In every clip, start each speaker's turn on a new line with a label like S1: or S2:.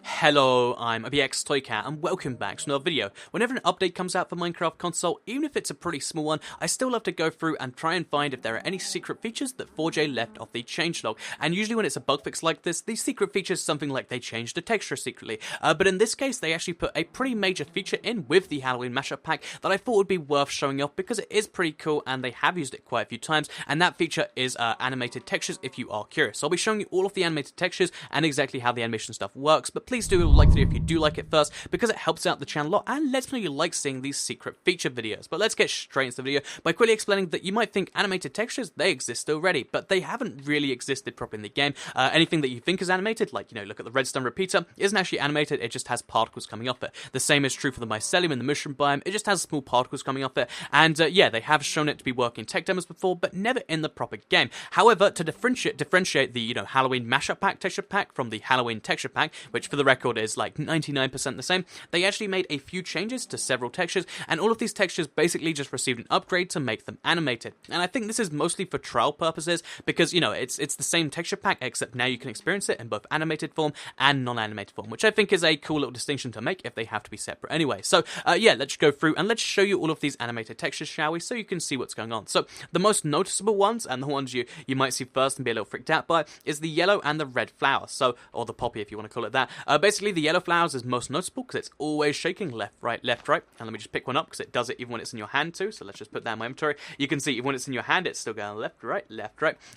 S1: Hello, I'm ABX Toycat, and welcome back to another video. Whenever an update comes out for Minecraft console, even if it's a pretty small one, I still love to go through and try and find if there are any secret features that 4J left off the changelog. And usually when it's a bug fix like this, these secret features something like they changed the texture secretly. But in this case, they actually put a pretty major feature in with the Halloween mashup pack that I thought would be worth showing off because it is pretty cool and they have used it quite a few times. And that feature is animated textures if you are curious. So I'll be showing you all of the animated textures and exactly how the animation stuff works, but please do like the video if you do like it first, because it helps out the channel a lot and lets me know you like seeing these secret feature videos. But let's get straight into the video by quickly explaining that you might think animated textures, they exist already, but they haven't really existed properly in the game. Anything that you think is animated, like, look at the redstone repeater, isn't actually animated, it just has particles coming off it. The same is true for the mycelium and the mushroom biome, it just has small particles coming off it, and yeah, they have shown it to be working in tech demos before, but never in the proper game. However, to differentiate the, Halloween mashup pack texture pack from the Halloween texture pack, which for the record is like 99% the same, they actually made a few changes to several textures, and all of these textures basically just received an upgrade to make them animated. And I think this is mostly for trial purposes, because, it's the same texture pack, except now you can experience it in both animated form and non-animated form, which I think is a cool little distinction to make if they have to be separate anyway. So, yeah, let's go through and let's show you all of these animated textures, shall we, so you can see what's going on. So, the most noticeable ones, and the ones you might see first and be a little freaked out by, is the yellow and the red flower, so, or the poppy if you want to call it that. Basically, the yellow flowers is most noticeable because it's always shaking left, right, and let me just pick one up because it does it even when it's in your hand too, so let's just put that in my inventory. You can see even when it's in your hand, it's still going left, right,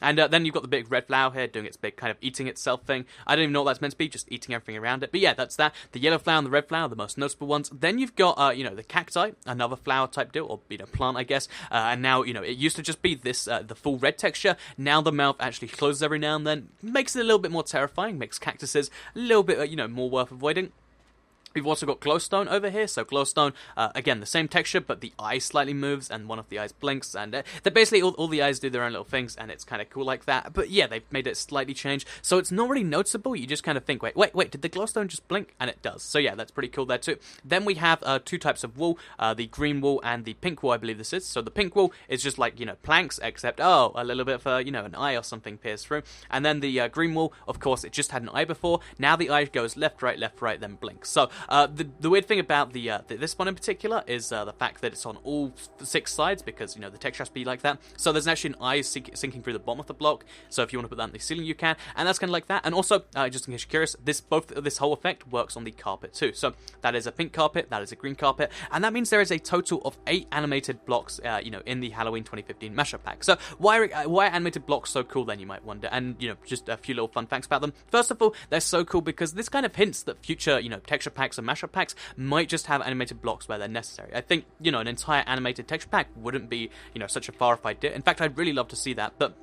S1: and then you've got the big red flower here doing its big kind of eating itself thing. I don't even know what that's meant to be, just eating everything around it, but yeah, that's that. The yellow flower and the red flower, the most noticeable ones. Then you've got, the cacti, another flower type deal, or, plant, I guess, and now, it used to just be this, the full red texture. Now the mouth actually closes every now and then, makes it a little bit more terrifying, makes cactuses a little bit, more worth avoiding. We've also got glowstone over here, so glowstone, again, the same texture, but the eye slightly moves, and one of the eyes blinks, and they're basically, all the eyes do their own little things, and it's kind of cool like that, but yeah, they've made it slightly change, so it's not really noticeable, you just kind of think, wait, did the glowstone just blink? And it does, so yeah, that's pretty cool there too. Then we have two types of wool, the green wool and the pink wool, I believe this is. So the pink wool is just like, planks, except, a little bit of, an eye or something pierced through, and then the green wool, of course, it just had an eye before, now the eye goes left, right, then blinks. So, the weird thing about this one in particular is the fact that it's on all 6 sides, because, the texture has to be like that. So there's actually an eye sinking through the bottom of the block, so if you want to put that in the ceiling, you can, and that's kind of like that. And also, just in case you're curious, this whole effect works on the carpet too. So that is a pink carpet, that is a green carpet, and that means there is a total of 8 animated blocks, in the Halloween 2015 mashup pack. So why are animated blocks so cool then, you might wonder? And, just a few little fun facts about them. First of all, they're so cool because this kind of hints that future, texture packs and mashup packs might just have animated blocks where they're necessary. I think, an entire animated texture pack wouldn't be, such a far-off idea. In fact, I'd really love to see that, but,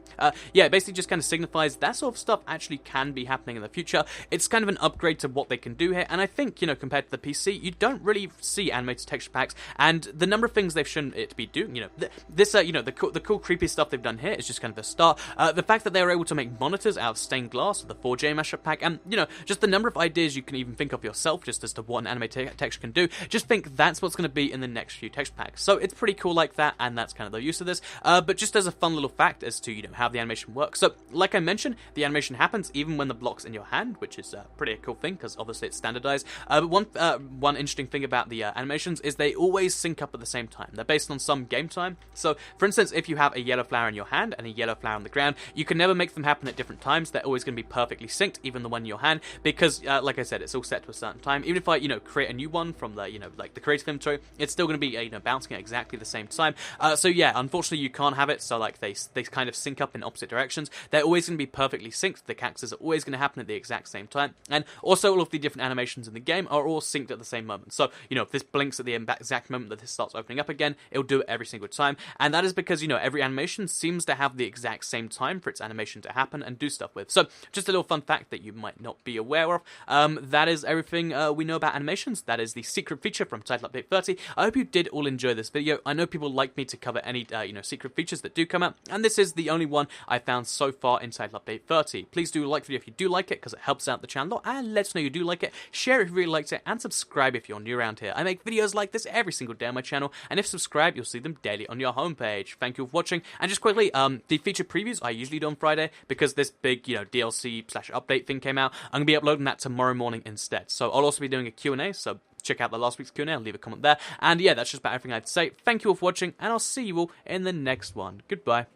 S1: yeah, it basically just kind of signifies that sort of stuff actually can be happening in the future. It's kind of an upgrade to what they can do here, and I think, compared to the PC, you don't really see animated texture packs, and the number of things they've shown it to be doing, the cool creepy stuff they've done here is just kind of the start. The fact that they were able to make monitors out of stained glass, the 4J mashup pack, and, just the number of ideas you can even think of yourself just as to what an animated texture can do, just think that's what's going to be in the next few texture packs. So it's pretty cool like that, and that's kind of the use of this. But just as a fun little fact as to, how the animation works. So, like I mentioned, the animation happens even when the block's in your hand, which is pretty a cool thing, because obviously it's standardized. But one interesting thing about the animations is they always sync up at the same time. They're based on some game time. So, for instance, if you have a yellow flower in your hand and a yellow flower on the ground, you can never make them happen at different times. They're always going to be perfectly synced, even the one in your hand, because, like I said, it's all set to a certain time. Even if I, create a new one from the, like the creative inventory, it's still going to be, bouncing at exactly the same time. So yeah, unfortunately you can't have it, so like they kind of sync up in opposite directions. They're always going to be perfectly synced. The cactuses are always going to happen at the exact same time. And also all of the different animations in the game are all synced at the same moment. So, if this blinks at the exact moment that this starts opening up again, it'll do it every single time. And that is because, every animation seems to have the exact same time for its animation to happen and do stuff with. So, just a little fun fact that you might not be aware of. That is everything we know about animations, that is the secret feature from Untitled Update 30. I hope you did all enjoy this video. I know people like me to cover any, secret features that do come out, and this is the only one I found so far in Untitled Update 30. Please do like the video if you do like it, because it helps out the channel, and let us know you do like it. Share if you really liked it, and subscribe if you're new around here. I make videos like this every single day on my channel, and if subscribed, you'll see them daily on your homepage. Thank you for watching, and just quickly, the feature previews I usually do on Friday, because this big, DLC/update thing came out. I'm going to be uploading that tomorrow morning instead. So I'll also be doing a Q&A, so check out the last week's Q&A, I'll leave a comment there. And yeah, that's just about everything I have to say. Thank you all for watching, and I'll see you all in the next one. Goodbye.